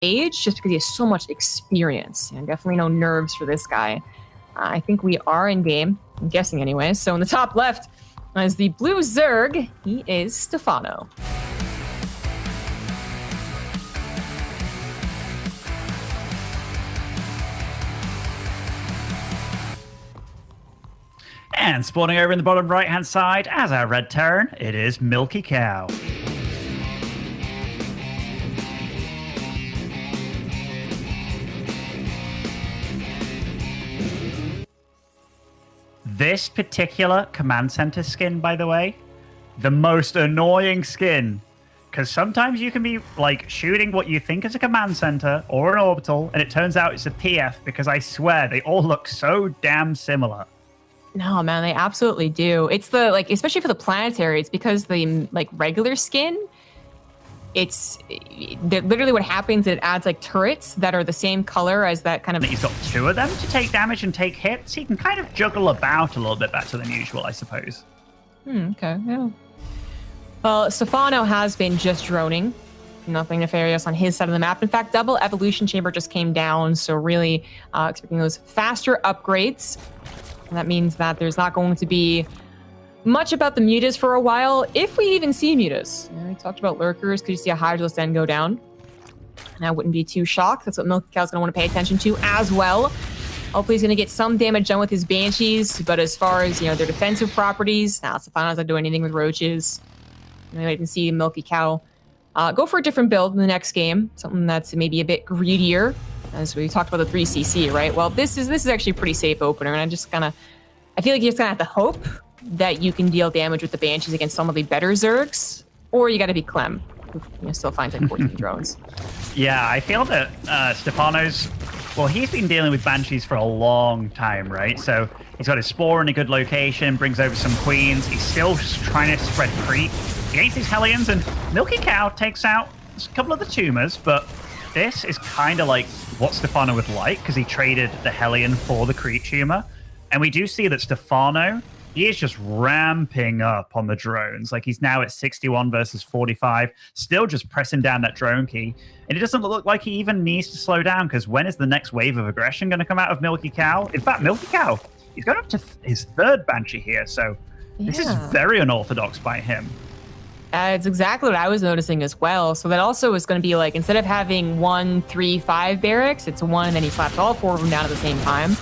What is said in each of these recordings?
age, just because he has so much experience. And definitely no nerves for this guy. I think we are in game. I'm guessing anyways. So in the top left is the blue Zerg. He is Stephano. And spawning over in the bottom right-hand side as our red Terran, it is MilkiCow. This particular command center skin, by the way, the most annoying skin. Because sometimes you can be like shooting what you think is a command center or an orbital, and it turns out it's a PF, because I swear they all look so damn similar. No, man, they absolutely do. It's the, like, especially for the planetary, it's because the, like, regular skin, literally what happens, it adds, like, turrets that are the same color as that kind of... He's got two of them to take damage and take hits. He can kind of juggle about a little bit better than usual, I suppose. Okay, yeah. Well, Stephano has been just droning. Nothing nefarious on his side of the map. In fact, double evolution chamber just came down, so really expecting those faster upgrades. And that means that there's not going to be much about the mutas for a while, if we even see mutas. We talked about lurkers. Could you see a Hydralisk Den go down? And I wouldn't be too shocked. That's what MilkiCow's going to want to pay attention to as well. Hopefully he's going to get some damage done with his Banshees, but as far as, their defensive properties, Stephano's not doing anything with roaches. And I can see MilkiCow go for a different build in the next game, something that's maybe a bit greedier. As we talked about the 3cc, right? Well, this is actually a pretty safe opener, and I feel like you're just gonna have to hope that you can deal damage with the Banshees against some of the better Zergs, or you gotta be Clem, who still finds like 14 drones. Yeah, I feel that Stephano's, well, he's been dealing with Banshees for a long time, right? So he's got his Spore in a good location, brings over some Queens. He's still trying to spread creep against these Hellions, and MilkiCow takes out a couple of the tumors, but this is kind of like what Stephano would like, because he traded the Hellion for the creep tumor. And we do see that Stephano, he is just ramping up on the drones. Like, he's now at 61 versus 45, still just pressing down that drone key. And it doesn't look like he even needs to slow down, because when is the next wave of aggression going to come out of MilkiCow? In fact, MilkiCow, he's going up to his third Banshee here, so this is very unorthodox by him. It's exactly what I was noticing as well. So that also is going to be like, instead of having 1, 3, 5 barracks, it's 1, and then he slaps all 4 of them down at the same time.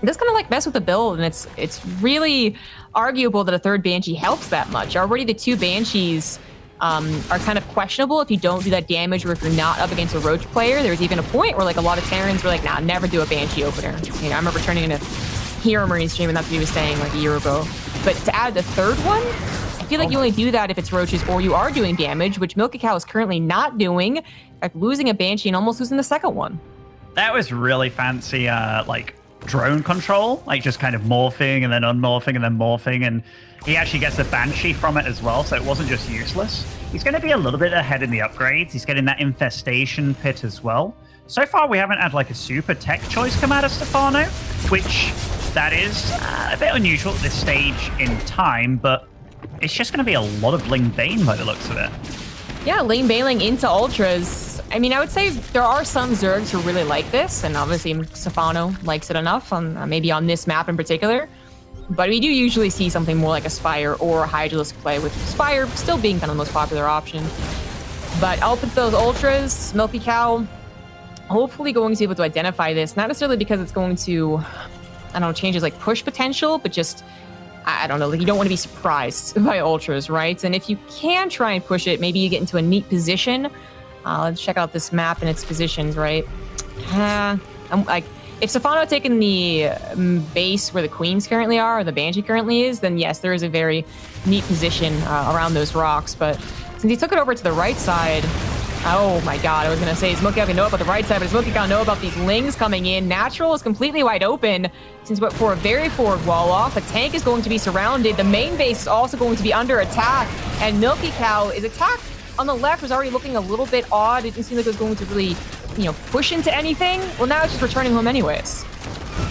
It does kind of like mess with the build, and it's really arguable that a third Banshee helps that much. Already the 2 Banshees are kind of questionable if you don't do that damage, or if you're not up against a Roach player. There's even a point where like a lot of Terrans were like, nah, never do a Banshee opener. I remember turning into Hero Marine stream, and that's what he was saying like a year ago. But to add the third one, I feel like you only do that if it's roaches or you are doing damage, which MilkiCow is currently not doing. Like losing a Banshee and almost losing the second one. That was really fancy, like drone control, like just kind of morphing and then unmorphing and then morphing, and he actually gets the Banshee from it as well, so it wasn't just useless. He's going to be a little bit ahead in the upgrades. He's getting that infestation pit as well. So far, we haven't had like a super tech choice come out of Stephano, which that is a bit unusual at this stage in time, but it's just going to be a lot of Ling Bane by the looks of it. Yeah, Ling Baneing into Ultras. I mean, I would say there are some Zergs who really like this, and obviously Stephano likes it enough, maybe on this map in particular. But we do usually see something more like a Spire or a Hydralisk play, with Spire still being kind of the most popular option. But up with those Ultras, MilkiCow hopefully going to be able to identify this, not necessarily because it's going to, I don't know, change his like push potential, but just, I don't know, like you don't want to be surprised by Ultras, right? And if you can try and push it, maybe you get into a neat position. Let's check out this map and its positions, right? I'm like, if Stephano had taken the base where the Queens currently are, or the Banshee currently is, then yes, there is a very neat position around those rocks. But since he took it over to the right side, oh my god, I was going to say, does MilkiCow know about the right side, but does MilkiCow know about these Lings coming in? Natural is completely wide open, since but for a very forward wall off, a tank is going to be surrounded, the main base is also going to be under attack, and MilkiCow is attacked on the left, was already looking a little bit odd. It didn't seem like it was going to really, push into anything. Well, now it's just returning home anyways.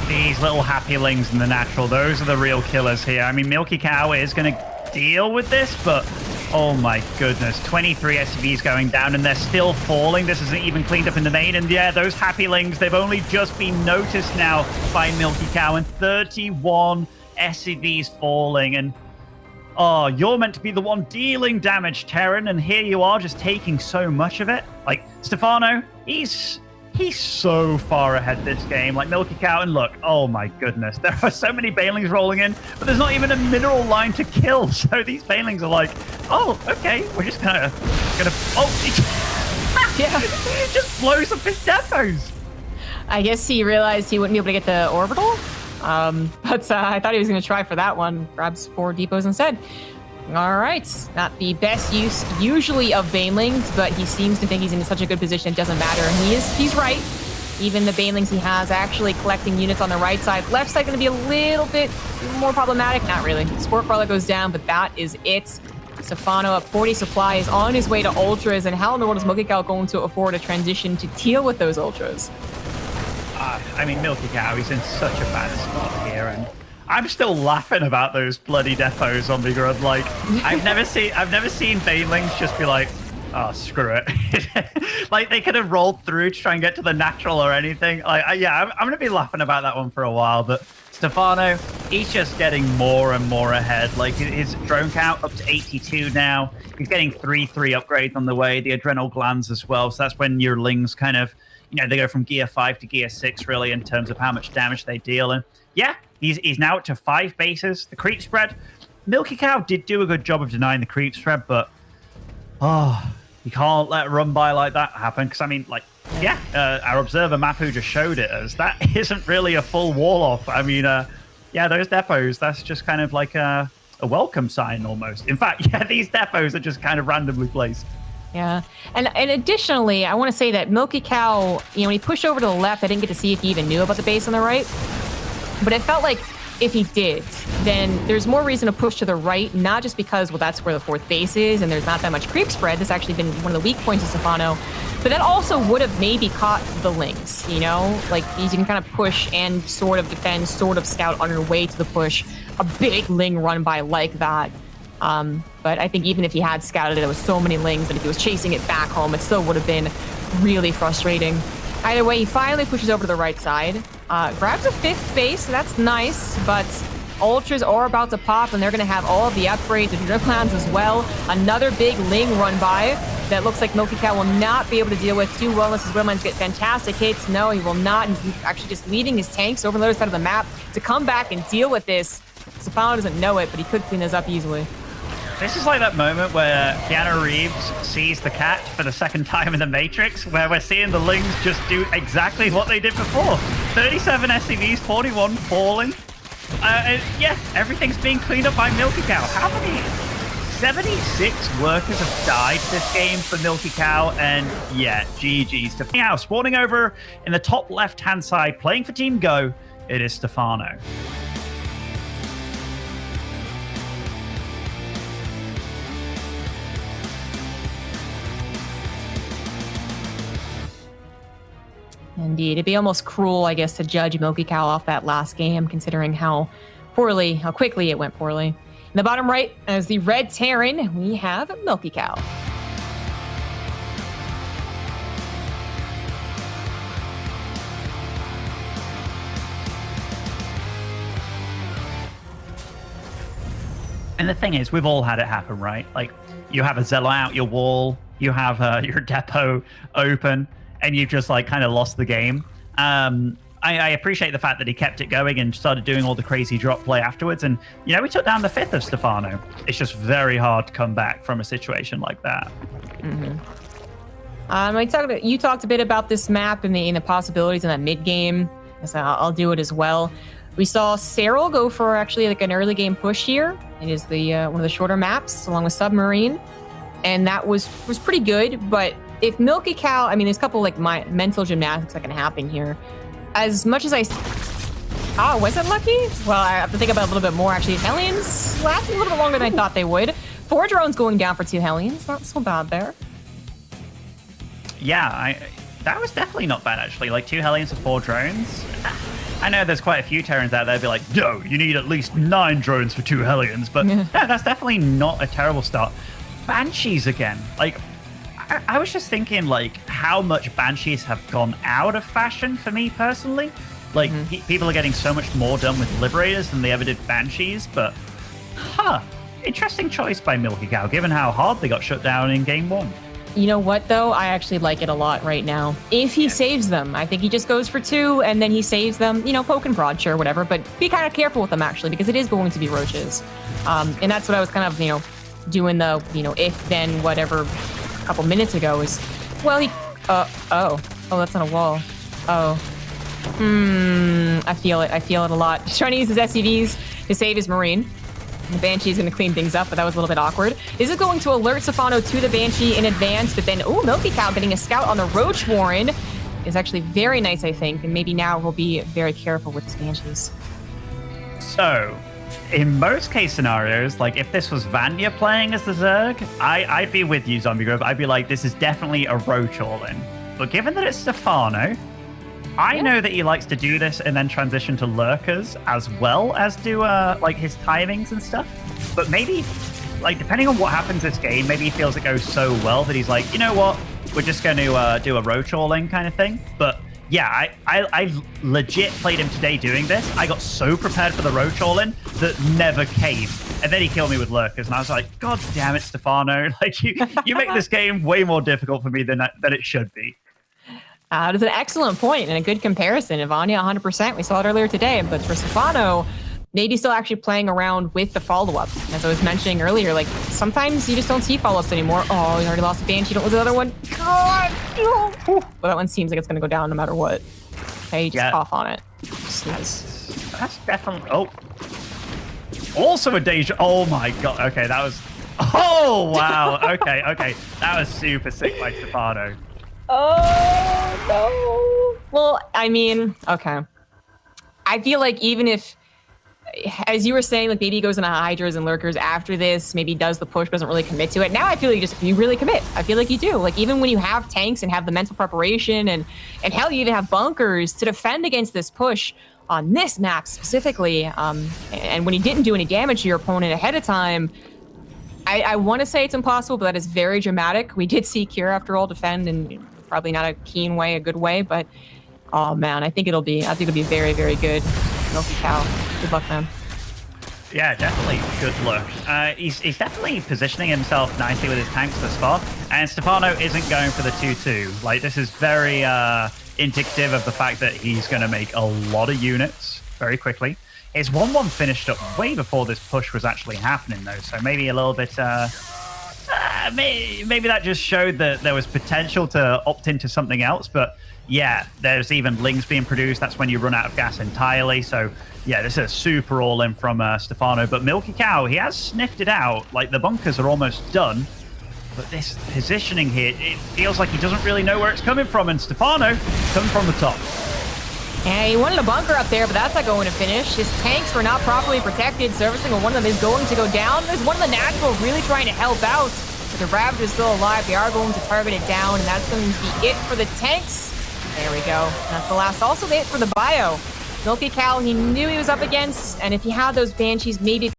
These little happy Lings in the natural, those are the real killers here. I mean, MilkiCow is going to deal with this, but Oh my goodness, 23 SCVs going down, and they're still falling. This isn't even cleaned up in the main. And yeah, those happylings, they've only just been noticed now by MilkiCow, and 31 SCVs falling. And oh, you're meant to be the one dealing damage, Terran, and here you are just taking so much of it. Like, Stephano, he's so far ahead this game. Like, MilkiCow, and look, oh my goodness, there are so many Banelings rolling in, but there's not even a mineral line to kill. So these Banelings are like, oh, okay, we're just gonna, oh, Yeah. It just blows up his depots. I guess he realized he wouldn't be able to get the orbital. But I thought he was going to try for that one. Grabs 4 depots instead. All right. Not the best use usually of Banelings, but he seems to think he's in such a good position it doesn't matter. And he's right. Even the Banelings he has actually collecting units on the right side. Left side going to be a little bit more problematic. Not really. Sport Crawler goes down, but that is it. Stephano up 40 supply is on his way to Ultras. And how in the world is MilkiCow going to afford a transition to deal with those Ultras? I mean, MilkiCow, he's in such a bad spot here, and I'm still laughing about those bloody depots on the grid. Like, I've never seen Banelings just be like, oh, screw it. Like, they could have rolled through to try and get to the natural or anything. Like, yeah, I'm gonna be laughing about that one for a while. But Stephano, he's just getting more and more ahead. Like, his drone count up to 82 now. He's getting 3 upgrades on the way. The adrenal glands as well. So that's when your lings kind of, you know, they go from gear 5 to gear 6, really, in terms of how much damage they deal. And yeah, he's now up to 5 bases. The creep spread, MilkiCow did do a good job of denying the creep spread, but oh, you can't let run by like that happen. Because I mean, like, yeah, our observer Mapu just showed it as that isn't really a full wall off. I mean, yeah, those depots, that's just kind of like a welcome sign almost. In fact, yeah, these depots are just kind of randomly placed. Yeah. And additionally, I want to say that MilkiCow, you know, when he pushed over to the left, I didn't get to see if he even knew about the base on the right. But it felt like if he did, then there's more reason to push to the right, not just because, well, that's where the 4th base is and there's not that much creep spread. That's actually been one of the weak points of Stephano. But that also would have maybe caught the links, you know? Like, you can kind of push and sort of defend, sort of scout on your way to the push. A big ling run by like that. But I think even if he had scouted it, there was so many lings that if he was chasing it back home, it still would have been really frustrating. Either way, he finally pushes over to the right side, grabs a 5th base. That's nice, but Ultras are about to pop, and they're going to have all of the upgrades, the drip plans as well. Another big ling run by that looks like MilkiCow will not be able to deal with too well unless his Wildmines get fantastic hits. No, he will not. He's actually just leaving his tanks over on the other side of the map to come back and deal with this. Stephano doesn't know it, but he could clean this up easily. This is like that moment where Keanu Reeves sees the cat for the 2nd time in The Matrix, where we're seeing the lings just do exactly what they did before. 37 SCVs, 41 falling. And yeah, everything's being cleaned up by MilkiCow. How many? 76 workers have died this game for MilkiCow, and yeah, GG's. Now, spawning over in the top left-hand side, playing for Team Go, it is Stephano. Indeed. It'd be almost cruel, I guess, to judge MilkiCow off that last game, considering how quickly it went poorly. In the bottom right, as the red Terran, we have MilkiCow. And the thing is, we've all had it happen, right? Like, you have a Zealot out your wall, you have your depot open, and you've just like kind of lost the game. I appreciate the fact that he kept it going and started doing all the crazy drop play afterwards. And, you know, we took down the 5th of Stephano. It's just very hard to come back from a situation like that. Mm-hmm. You talked a bit about this map and the possibilities in that mid game. So I'll do it as well. We saw Cyril go for actually like an early game push here. It is the one of the shorter maps along with Submarine. And that was pretty good, but if MilkiCow, I mean, there's a couple like mental gymnastics that can happen here. As much as was it lucky? Well, I have to think about it a little bit more, actually. Hellions lasted a little bit longer than I thought they would. 4 drones going down for 2 Hellions. Not so bad there. Yeah, that was definitely not bad, actually. Like 2 Hellions and 4 drones. I know there's quite a few Terrans out there be like, no, you need at least 9 drones for 2 Hellions. But no, that's definitely not a terrible start. Banshees again. Like, I was just thinking, like, how much Banshees have gone out of fashion for me personally. Like, people are getting so much more done with Liberators than they ever did Banshees, but, interesting choice by MilkiCow, given how hard they got shut down in Game 1. You know what, though? I actually like it a lot right now. If he saves them, I think he just goes for 2, and then he saves them, you know, poke and prod, sure, whatever, but be kind of careful with them, actually, because it is going to be roaches. And that's what I was kind of, you know, doing the, you know, if, then, whatever, a couple minutes ago is, well, he, oh, that's not a wall. Oh. I feel it a lot. He's trying to use his SCVs to save his Marine. The Banshee is going to clean things up, but that was a little bit awkward. This is going to alert Stephano to the Banshee in advance, but then, MilkiCow getting a scout on the Roach Warren is actually very nice, I think, and maybe now he'll be very careful with his Banshees. So, in most case scenarios, like if this was Vanya playing as the Zerg, I'd be with you, Zombie Grove. I'd be like, this is definitely a Roach all-in. But given that it's Stephano, I know that he likes to do this and then transition to lurkers as well as do like his timings and stuff. But maybe, like, depending on what happens this game, maybe he feels it goes so well that he's like, you know what, we're just going to do a roach all-in kind of thing. But yeah, I legit played him today doing this. I got so prepared for the roach all-in that never came. And then he killed me with lurkers, and I was like, God damn it, Stephano! Like you make this game way more difficult for me than it should be. That's an excellent point and a good comparison. Ivania, 100%. We saw it earlier today. But for Stephano, maybe still actually playing around with the follow-up. As I was mentioning earlier, like, sometimes you just don't see follow-ups anymore. Oh, you already lost a Banshee. Don't lose another one. God! Well, that one seems like it's going to go down no matter what. Okay, you just cough on it. That's definitely... Oh. Also a Deja... Oh, my God. Okay, that was... Oh, wow. Okay. That was super sick by Stephano. Oh, no. Well, I mean, okay. I feel like even if, as you were saying, like maybe he goes into Hydras and Lurkers after this, maybe does the push, doesn't really commit to it. Now I feel like you really commit. I feel like you do. Like even when you have tanks and have the mental preparation and hell, you even have bunkers to defend against this push on this map specifically. And when he didn't do any damage to your opponent ahead of time, I want to say it's impossible, but that is very dramatic. We did see Kira, after all, defend in probably not a keen way, a good way, but oh man, I think it'll be very, very good. MilkiCow, good luck, man. Yeah, definitely good luck. He's definitely positioning himself nicely with his tanks thus far, and Stephano isn't going for the 2-2. Like, this is very indicative of the fact that he's going to make a lot of units very quickly. His 1-1 finished up way before this push was actually happening, though, so maybe a little bit... maybe that just showed that there was potential to opt into something else, but yeah, there's even Lings being produced. That's when you run out of gas entirely. So yeah, this is a super all-in from Stephano, but MilkiCow, he has sniffed it out. Like, the bunkers are almost done, but this positioning here, it feels like he doesn't really know where it's coming from, and Stephano coming from the top. Yeah, he wanted a bunker up there, but that's not going to finish. His tanks were not properly protected. Every single one of them is going to go down. There's one of the Natural really trying to help out, but the Ravage is still alive. They are going to target it down, and that's going to be it for the tanks. There we go. That's the last. Also the hit for the bio. MilkiCow, he knew he was up against, and if he had those Banshees, maybe